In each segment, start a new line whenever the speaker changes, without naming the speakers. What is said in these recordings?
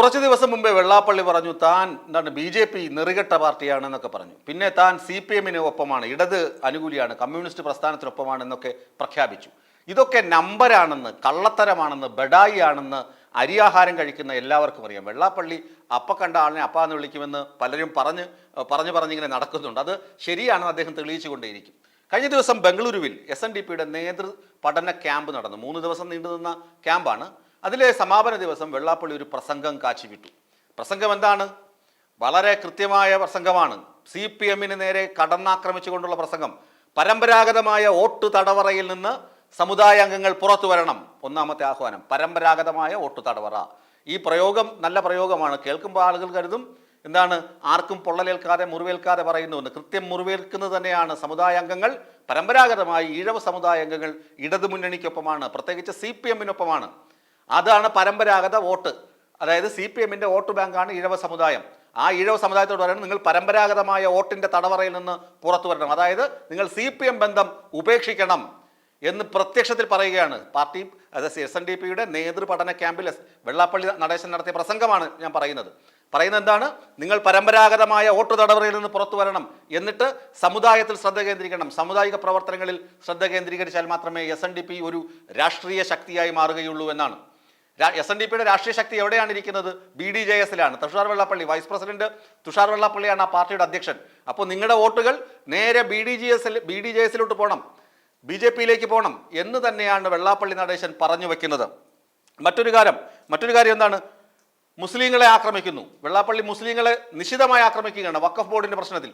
കുറച്ച് ദിവസം മുമ്പേ വെള്ളാപ്പള്ളി പറഞ്ഞു താൻ എന്താണ് BJP നെറികെട്ട പാർട്ടിയാണെന്നൊക്കെ പറഞ്ഞു. പിന്നെ താൻ CPM-ന് ഒപ്പമാണ്, ഇടത് അനുകൂലിയാണ്, കമ്മ്യൂണിസ്റ്റ് പ്രസ്ഥാനത്തിനൊപ്പമാണെന്നൊക്കെ പ്രഖ്യാപിച്ചു. ഇതൊക്കെ നമ്പരാണെന്ന്, കള്ളത്തരമാണെന്ന്, ബഡായി ആണെന്ന് അരിയാഹാരം കഴിക്കുന്ന എല്ലാവർക്കും അറിയാം. വെള്ളാപ്പള്ളി അപ്പ കണ്ട ആളിനെ അപ്പ എന്ന് വിളിക്കുമെന്ന് പലരും പറഞ്ഞിങ്ങനെ നടക്കുന്നുണ്ട്. അത് ശരിയാണെന്ന് അദ്ദേഹം തെളിയിച്ചു കൊണ്ടേയിരിക്കും. കഴിഞ്ഞ ദിവസം ബംഗളൂരുവിൽ SNDP-യുടെ നേതൃ പഠന ക്യാമ്പ് നടന്നു. 3 ദിവസം നീണ്ടുനിന്ന ക്യാമ്പാണ്. അതിലെ സമാപന ദിവസം വെള്ളാപ്പള്ളി ഒരു പ്രസംഗം കാച്ചിവിട്ടു. പ്രസംഗം എന്താണ്? വളരെ കൃത്യമായ പ്രസംഗമാണ്. CPM-ന് നേരെ കടന്നാക്രമിച്ചുകൊണ്ടുള്ള പ്രസംഗം. പരമ്പരാഗതമായ വോട്ട് തടവറയിൽ നിന്ന് സമുദായ അംഗങ്ങൾ പുറത്തു വരണം. ഒന്നാമത്തെ ആഹ്വാനം പരമ്പരാഗതമായ വോട്ട് തടവറ. ഈ പ്രയോഗം നല്ല പ്രയോഗമാണ്. കേൾക്കുമ്പോൾ ആളുകൾ കരുതും എന്താണ്, ആർക്കും പൊള്ളലേൽക്കാതെ മുറിവേൽക്കാതെ പറയുന്നുവെന്ന്. കൃത്യം മുറിവേൽക്കുന്നത് തന്നെയാണ്. സമുദായ അംഗങ്ങൾ പരമ്പരാഗതമായി ഈഴവ സമുദായ അംഗങ്ങൾ ഇടതുമുന്നണിക്കൊപ്പമാണ്, പ്രത്യേകിച്ച് CPM-നൊപ്പമാണ്. അതാണ് പരമ്പരാഗത വോട്ട്. അതായത് CPM-ന്റെ വോട്ട് ബാങ്കാണ് ഈഴവ സമുദായം. ആ ഈഴവ സമുദായത്തോട് പറയുന്നത് നിങ്ങൾ പരമ്പരാഗതമായ വോട്ടിന്റെ തടവറയിൽ നിന്ന് പുറത്തു വരണം. അതായത് നിങ്ങൾ CPM ബന്ധം ഉപേക്ഷിക്കണം എന്ന് പ്രത്യക്ഷത്തിൽ പറയുകയാണ്. പാർട്ടി SNDP-യുടെ നേതൃപഠന ക്യാമ്പിൽ വെള്ളാപ്പള്ളി നടേശൻ നടത്തിയ പ്രസംഗമാണ് ഞാൻ പറയുന്നത്. എന്താണ്? നിങ്ങൾ പരമ്പരാഗതമായ വോട്ട് തടവറയിൽ നിന്ന് പുറത്തു വരണം, എന്നിട്ട് സമുദായത്തിൽ ശ്രദ്ധ കേന്ദ്രീകരിക്കണം. സാമുദായിക പ്രവർത്തനങ്ങളിൽ ശ്രദ്ധ കേന്ദ്രീകരിച്ചാൽ മാത്രമേ SNDP ഒരു രാഷ്ട്രീയ ശക്തിയായി മാറുകയുള്ളൂ എന്നാണ്. SNDP-യുടെ രാഷ്ട്രീയ ശക്തി എവിടെയാണ് ഇരിക്കുന്നത്? BDJS-ലാണ്. തുഷാർ വെള്ളാപ്പള്ളി, വൈസ് പ്രസിഡന്റ് തുഷാർ വെള്ളാപ്പള്ളിയാണ് ആ പാർട്ടിയുടെ അധ്യക്ഷൻ. അപ്പോൾ നിങ്ങളുടെ വോട്ടുകൾ നേരെ BDJS-ലോട്ട് പോകണം, BJP-യിലേക്ക് പോകണം എന്ന് തന്നെയാണ് വെള്ളാപ്പള്ളി നടേശൻ പറഞ്ഞു വെക്കുന്നത്. മറ്റൊരു കാര്യം എന്താണ്? മുസ്ലിങ്ങളെ ആക്രമിക്കുന്നു. വെള്ളാപ്പള്ളി മുസ്ലിങ്ങളെ നിശിതമായി ആക്രമിക്കുകയാണ് വഖഫ് ബോർഡിന്റെ പ്രശ്നത്തിൽ.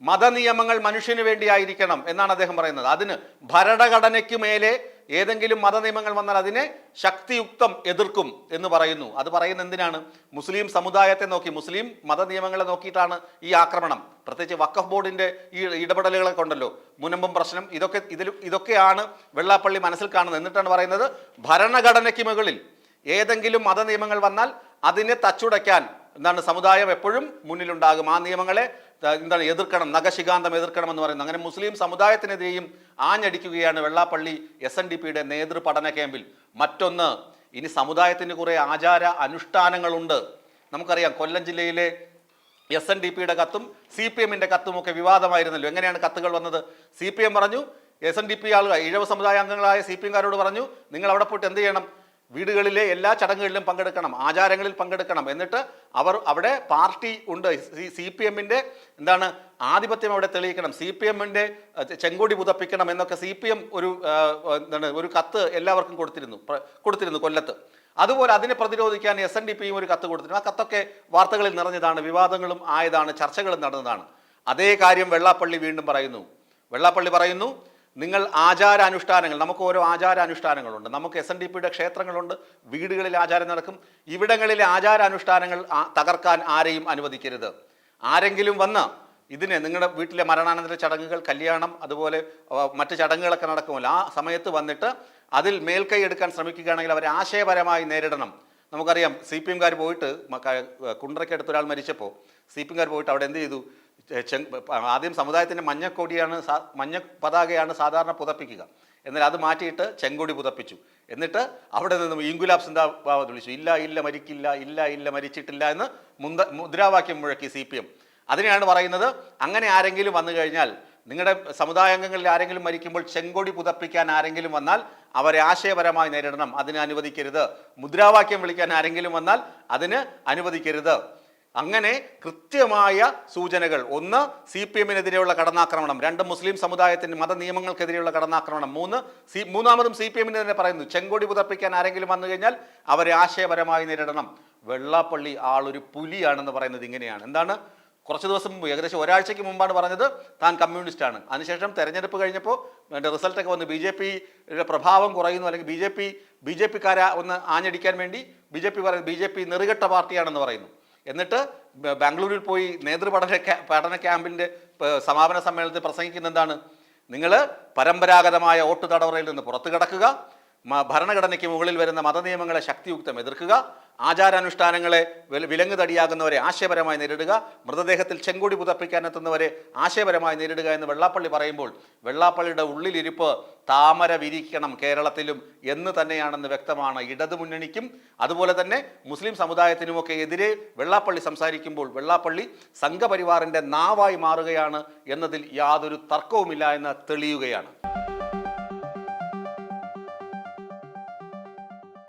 മതനിയമങ്ങൾ മനുഷ്യന് വേണ്ടിയായിരിക്കണം എന്നാണ് അദ്ദേഹം പറയുന്നത്. അതിന് ഭരണഘടനയ്ക്ക് മേലെ ഏതെങ്കിലും മതനിയമങ്ങൾ വന്നാൽ അതിനെ ശക്തിയുക്തം എതിർക്കും എന്ന് പറയുന്നു. അത് പറയുന്നത് എന്തിനാണ്? മുസ്ലിം സമുദായത്തെ നോക്കി, മുസ്ലിം മതനിയമങ്ങളെ നോക്കിയിട്ടാണ് ഈ ആക്രമണം. പ്രത്യേകിച്ച് വഖഫ് ബോർഡിന്റെ ഈ ഇടപെടലുകളൊക്കെ ഉണ്ടല്ലോ, മുനമ്പും പ്രശ്നം, ഇതൊക്കെയാണ് വെള്ളാപ്പള്ളി മനസ്സിൽ കാണുന്നത്. എന്നിട്ടാണ് പറയുന്നത് ഭരണഘടനയ്ക്ക് മുകളിൽ ഏതെങ്കിലും മതനിയമങ്ങൾ വന്നാൽ അതിനെ തച്ചുടയ്ക്കാൻ സമുദായം എപ്പോഴും മുന്നിലുണ്ടാകും. ആ നിയമങ്ങളെ എതിർക്കണം, നഖശികാന്തം എതിർക്കണം എന്ന് പറയുന്നത്. അങ്ങനെ മുസ്ലിം സമുദായത്തിനെതിരെയും ആഞ്ഞടിക്കുകയാണ് വെള്ളാപ്പള്ളി SNDP-യുടെ നേതൃപഠന ക്യാമ്പിൽ. മറ്റൊന്ന്, ഇനി സമുദായത്തിന് കുറേ ആചാര അനുഷ്ഠാനങ്ങളുണ്ട്. നമുക്കറിയാം കൊല്ലം ജില്ലയിലെ SNDP-യുടെ കത്തും CPM-ന്റെ കത്തും ഒക്കെ വിവാദമായിരുന്നല്ലോ. എങ്ങനെയാണ് കത്തുകൾ വന്നത്? CPM പറഞ്ഞു, SNDP ആളുകൾ ഈഴവ സമുദായ അംഗങ്ങളായ CPM-കാരോട് പറഞ്ഞു, നിങ്ങൾ അവിടെ പോയിട്ട് എന്ത് ചെയ്യണം? വീടുകളിലെ എല്ലാ ചടങ്ങുകളിലും പങ്കെടുക്കണം, ആചാരങ്ങളിൽ പങ്കെടുക്കണം. എന്നിട്ട് അവിടെ പാർട്ടി ഉണ്ട്, CPM-ന്റെ ആധിപത്യം അവിടെ തെളിയിക്കണം, CPM-ന്റെ ചെങ്കൊടി പുതപ്പിക്കണം എന്നൊക്കെ CPM ഒരു കത്ത് എല്ലാവർക്കും കൊടുത്തിരുന്നു കൊല്ലത്ത്. അതുപോലെ അതിനെ പ്രതിരോധിക്കാൻ SNDP-യും ഒരു കത്ത് കൊടുത്തിരുന്നു. ആ കത്തൊക്കെ വാർത്തകളിൽ നിറഞ്ഞതാണ്, വിവാദങ്ങളും ആയതാണ്, ചർച്ചകളും നടന്നതാണ്. അതേ കാര്യം വെള്ളാപ്പള്ളി വീണ്ടും പറയുന്നു. വെള്ളാപ്പള്ളി പറയുന്നു, നിങ്ങൾ ആചാരാനുഷ്ഠാനങ്ങൾ, നമുക്ക് ഓരോ ആചാരാനുഷ്ഠാനങ്ങളുണ്ട്, നമുക്ക് SNDP-യുടെ ക്ഷേത്രങ്ങളുണ്ട്, വീടുകളിൽ ആചാരം നടക്കും. ഇവിടങ്ങളിലെ ആചാരാനുഷ്ഠാനങ്ങൾ തകർക്കാൻ ആരെയും അനുവദിക്കരുത്. ആരെങ്കിലും വന്ന് ഇതിനെ, നിങ്ങളുടെ വീട്ടിലെ മരണാനന്തര ചടങ്ങുകൾ, കല്യാണം, അതുപോലെ മറ്റ് ചടങ്ങുകളൊക്കെ നടക്കുമല്ലോ, ആ സമയത്ത് വന്നിട്ട് അതിൽ മേൽക്കൈ എടുക്കാൻ ശ്രമിക്കുകയാണെങ്കിൽ അവരെ ആശയപരമായി നേരിടണം. നമുക്കറിയാം CPM-കാർ പോയിട്ട് കുണ്ടറയ്ക്കടുത്ത് ഒരാൾ മരിച്ചപ്പോൾ CPM-കാർ പോയിട്ട് അവിടെ എന്ത് ചെയ്തു? ആദ്യം സമുദായത്തിൻ്റെ മഞ്ഞ പതാകയാണ് സാധാരണ പുതപ്പിക്കുക. എന്നാൽ അത് മാറ്റിയിട്ട് ചെങ്കൊടി പുതപ്പിച്ചു. എന്നിട്ട് അവിടെ നിന്നും ഇൻകുലാബ് സിന്ദാബാദ് വിളിച്ചു. ഇല്ല മരിക്കില്ല, ഇല്ല മരിച്ചിട്ടില്ല എന്ന് മുദ്രാവാക്യം മുഴക്കി CPM. അതിനെയാണ് പറയുന്നത്, അങ്ങനെ ആരെങ്കിലും വന്നു കഴിഞ്ഞാൽ, നിങ്ങളുടെ സമുദായാംഗങ്ങളിൽ ആരെങ്കിലും മരിക്കുമ്പോൾ ചെങ്കൊടി പുതപ്പിക്കാൻ ആരെങ്കിലും വന്നാൽ അവരെ ആശയപരമായി നേരിടണം, അതിന് അനുവദിക്കരുത്. മുദ്രാവാക്യം വിളിക്കാൻ ആരെങ്കിലും വന്നാൽ അതിന് അനുവദിക്കരുത്. അങ്ങനെ കൃത്യമായ സൂചനകൾ. ഒന്ന്, CPM-നെതിരെയുള്ള കടന്നാക്രമണം. 2, മുസ്ലിം സമുദായത്തിന് മതനിയമങ്ങൾക്കെതിരെയുള്ള കടന്നാക്രമണം. മൂന്നാമതും CPM-ന് തന്നെ പറയുന്നു, ചെങ്കൊടി പുതപ്പിക്കാൻ ആരെങ്കിലും വന്നു കഴിഞ്ഞാൽ അവരെ ആശയപരമായി നേരിടണം. വെള്ളാപ്പള്ളി ആളൊരു പുലിയാണെന്ന് പറയുന്നത് ഇങ്ങനെയാണ്. എന്താണ്? കുറച്ച് ദിവസം മുമ്പ്, ഏകദേശം ഒരാഴ്ചയ്ക്ക് മുമ്പാണ് പറഞ്ഞത് താൻ കമ്മ്യൂണിസ്റ്റാണ്. അതിനുശേഷം തെരഞ്ഞെടുപ്പ് കഴിഞ്ഞപ്പോൾ റിസൾട്ടൊക്കെ വന്ന് BJP-യുടെ പ്രഭാവം കുറയുന്നു, അല്ലെങ്കിൽ BJP-കാരെ ഒന്ന് ആഞ്ഞടിക്കാൻ വേണ്ടി BJP നെറുകെട്ട പാർട്ടിയാണെന്ന് പറയുന്നു. എന്നിട്ട് ബാംഗ്ലൂരിൽ പോയി നേതൃപഠന ക്യാമ്പിൻ്റെ സമാപന സമ്മേളനത്തിൽ പ്രസംഗിക്കുന്ന എന്താണ്? നിങ്ങൾ പരമ്പരാഗതമായ വോട്ട് തടവറയിൽ നിന്ന് പുറത്തു കടക്കുക, ഭരണഘടനയ്ക്ക് മുകളിൽ വരുന്ന മതനിയമങ്ങളെ ശക്തിയുക്തം എതിർക്കുക, ആചാരാനുഷ്ഠാനങ്ങളെ വിലങ്ങ് തടിയാകുന്നവരെ ആശയപരമായി നേരിടുക, മൃതദേഹത്തിൽ ചെങ്കൊടി പുതപ്പിക്കാനെത്തുന്നവരെ ആശയപരമായി നേരിടുക എന്ന് വെള്ളാപ്പള്ളി പറയുമ്പോൾ വെള്ളാപ്പള്ളിയുടെ ഉള്ളിലിരിപ്പ് താമര വിരിക്കണം കേരളത്തിലും എന്ന് തന്നെയാണെന്ന് വ്യക്തമാണ് ഇടതുമുന്നണിക്കും. അതുപോലെ തന്നെ മുസ്ലിം സമുദായത്തിനുമൊക്കെ എതിരെ വെള്ളാപ്പള്ളി സംസാരിക്കുമ്പോൾ വെള്ളാപ്പള്ളി സംഘപരിവാറിൻ്റെ നാവായി മാറുകയാണ് എന്നതിൽ യാതൊരു തർക്കവുമില്ല എന്ന് തെളിയുകയാണ്.